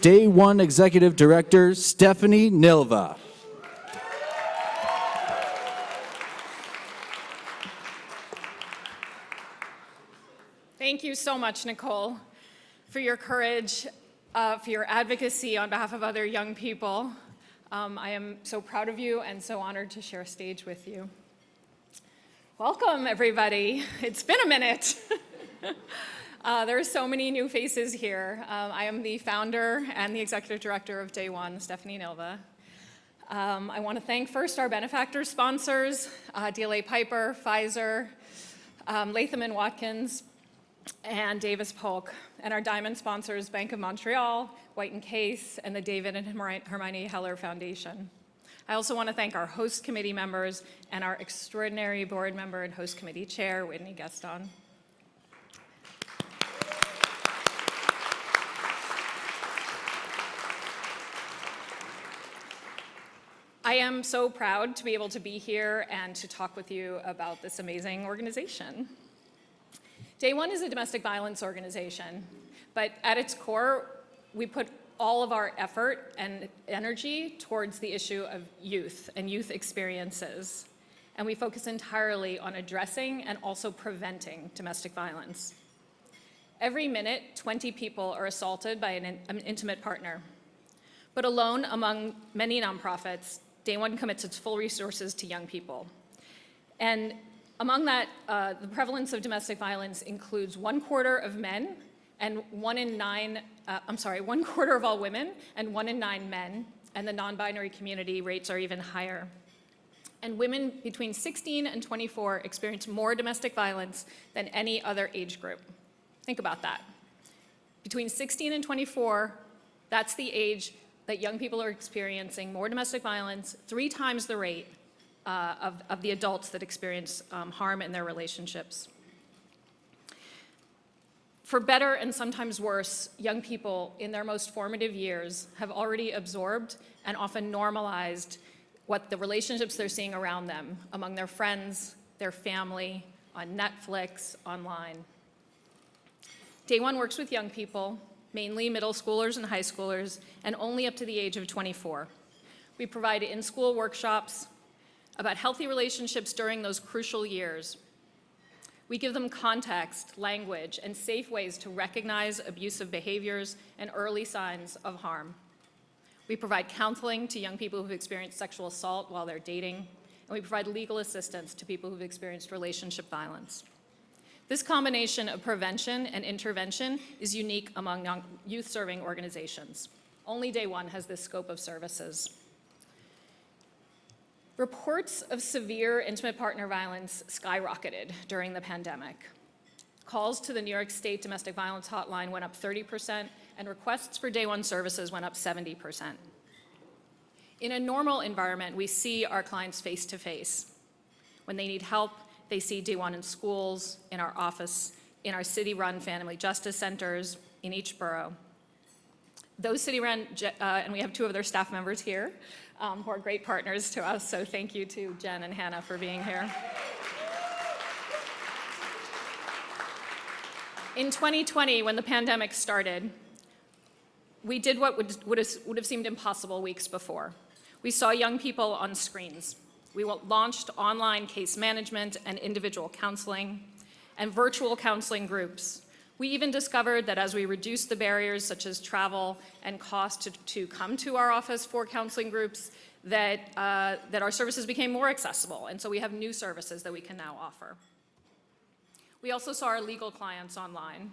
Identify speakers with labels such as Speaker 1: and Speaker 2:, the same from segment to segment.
Speaker 1: Day One Executive Director, Stephanie Nilva.
Speaker 2: Thank you so much, Nicole, for your courage, for your advocacy on behalf of other young people. I am so proud of you and so honored to share a stage with you. Welcome, everybody. It's been a minute. There are so many new faces here. I am the founder and the executive director of Day One, Stephanie Nilva. I want to thank first our benefactor sponsors, DLA Piper, Pfizer, Latham & Watkins, and Davis Polk, and our diamond sponsors, Bank of Montreal, White & Case, and the David and Hermione Heller Foundation. I also want to thank our host committee members and our extraordinary board member and host committee chair, Whitney Gaston. I am so proud to be able to be here and to talk with you about this amazing organization. Day One is a domestic violence organization, but at its core, we put all of our effort and energy towards the issue of youth and youth experiences, and we focus entirely on addressing and also preventing domestic violence. Every minute, 20 people are assaulted by an intimate partner, but alone among many nonprofits, Day One commits its full resources to young people. And among that, the prevalence of domestic violence includes 1/4 of men and 1/4 of all women and 1 in 9 men, and the non-binary community rates are even higher. And women between 16 and 24 experience more domestic violence than any other age group. Think about that. Between 16 and 24, that's the age that young people are experiencing more domestic violence, 3 times the rate of the adults that experience harm in their relationships. For better and sometimes worse, young people in their most formative years have already absorbed and often normalized what the relationships they're seeing around them among their friends, their family, on Netflix, online. Day One works with young people, mainly middle schoolers and high schoolers, and only up to the age of 24. We provide in-school workshops about healthy relationships during those crucial years. We give them context, language, and safe ways to recognize abusive behaviors and early signs of harm. We provide counseling to young people who've experienced sexual assault while they're dating, and we provide legal assistance to people who've experienced relationship violence. This combination of prevention and intervention is unique among youth-serving organizations. Only Day One has this scope of services. Reports of severe intimate partner violence skyrocketed during the pandemic. Calls to the New York State Domestic Violence Hotline went up 30%, and requests for Day One services went up 70%. In a normal environment, we see our clients face to face. When they need help, they see Day One in schools, in our office, in our city-run family justice centers, in each borough. Those city-run, and we have 2 of their staff members here, who are great partners to us, so thank you to Jen and Hannah for being here. In 2020, when the pandemic started, we did what would have seemed impossible weeks before. We saw young people on screens. We launched online case management and individual counseling and virtual counseling groups. We even discovered that as we reduced the barriers such as travel and cost to come to our office for counseling groups, that our services became more accessible, and so we have new services that we can now offer. We also saw our legal clients online.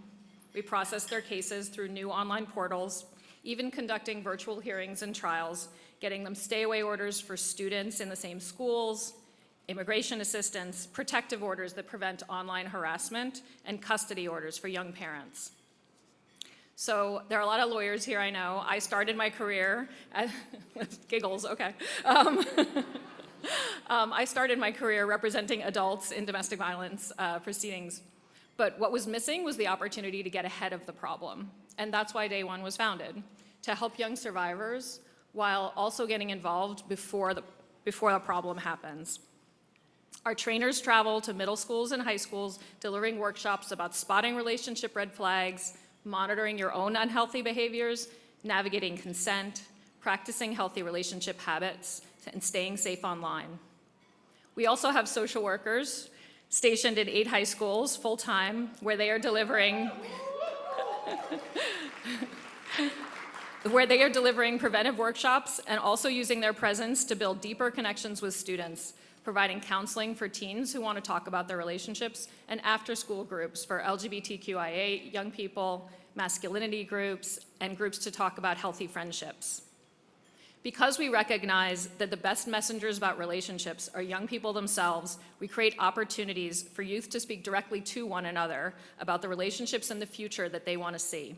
Speaker 2: We processed their cases through new online portals, even conducting virtual hearings and trials, getting them stay-away orders for students in the same schools, immigration assistance, protective orders that prevent online harassment, and custody orders for young parents. So there are a lot of lawyers here, I know. I started my career, giggles, okay. I started my career representing adults in domestic violence proceedings. But what was missing was the opportunity to get ahead of the problem. And that's why Day One was founded, to help young survivors while also getting involved before the problem happens. Our trainers travel to middle schools and high schools, delivering workshops about spotting relationship red flags, monitoring your own unhealthy behaviors, navigating consent, practicing healthy relationship habits, and staying safe online. We also have social workers stationed in 8 high schools full-time where they are delivering preventive workshops and also using their presence to build deeper connections with students, providing counseling for teens who want to talk about their relationships, and after-school groups for LGBTQIA young people, masculinity groups, and groups to talk about healthy friendships. Because we recognize that the best messengers about relationships are young people themselves, we create opportunities for youth to speak directly to one another about the relationships in the future that they want to see.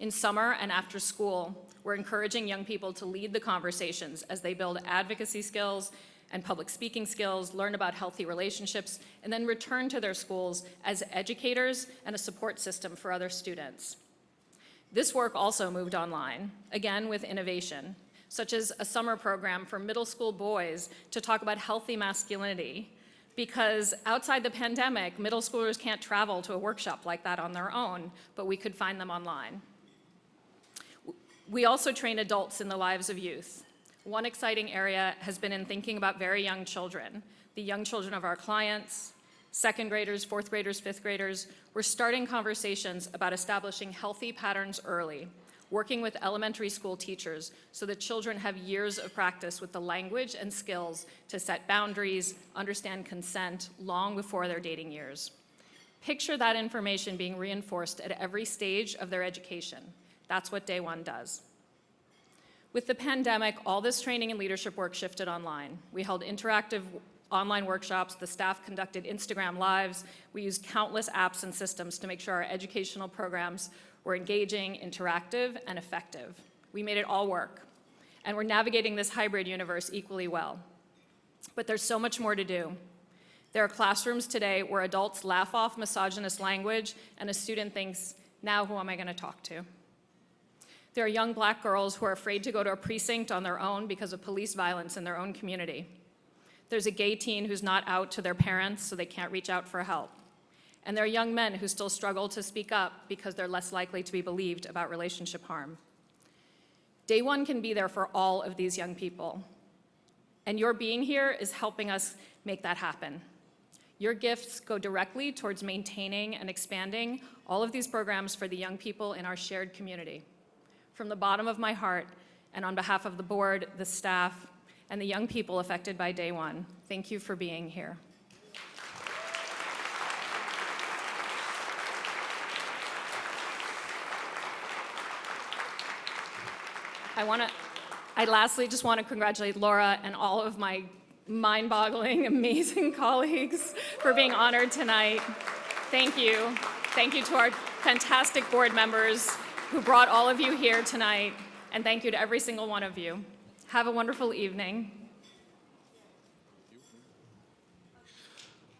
Speaker 2: In summer and after school, we're encouraging young people to lead the conversations as they build advocacy skills and public speaking skills, learn about healthy relationships, and then return to their schools as educators and a support system for other students. This work also moved online, again with innovation, such as a summer program for middle school boys to talk about healthy masculinity, because outside the pandemic, middle schoolers can't travel to a workshop like that on their own, but we could find them online. We also train adults in the lives of youth. One exciting area has been in thinking about very young children, the young children of our clients, second graders, fourth graders, fifth graders. We're starting conversations about establishing healthy patterns early, working with elementary school teachers so that children have years of practice with the language and skills to set boundaries, understand consent long before their dating years. Picture that information being reinforced at every stage of their education. That's what Day One does. With the pandemic, all this training and leadership work shifted online. We held interactive online workshops, the staff conducted Instagram Lives, we used countless apps and systems to make sure our educational programs were engaging, interactive, and effective. We made it all work, and we're navigating this hybrid universe equally well. But there's so much more to do. There are classrooms today where adults laugh off misogynist language and a student thinks, now who am I going to talk to? There are young black girls who are afraid to go to a precinct on their own because of police violence in their own community. There's a gay teen who's not out to their parents, so they can't reach out for help. And there are young men who still struggle to speak up because they're less likely to be believed about relationship harm. Day One can be there for all of these young people. And your being here is helping us make that happen. Your gifts go directly towards maintaining and expanding all of these programs for the young people in our shared community. From the bottom of my heart, and on behalf of the board, the staff, and the young people affected by Day One, thank you for being here. I lastly just want to congratulate Laura and all of my mind-boggling, amazing colleagues for being honored tonight. Thank you. Thank you to our fantastic board members who brought all of you here tonight, and thank you to every single one of you. Have a wonderful evening.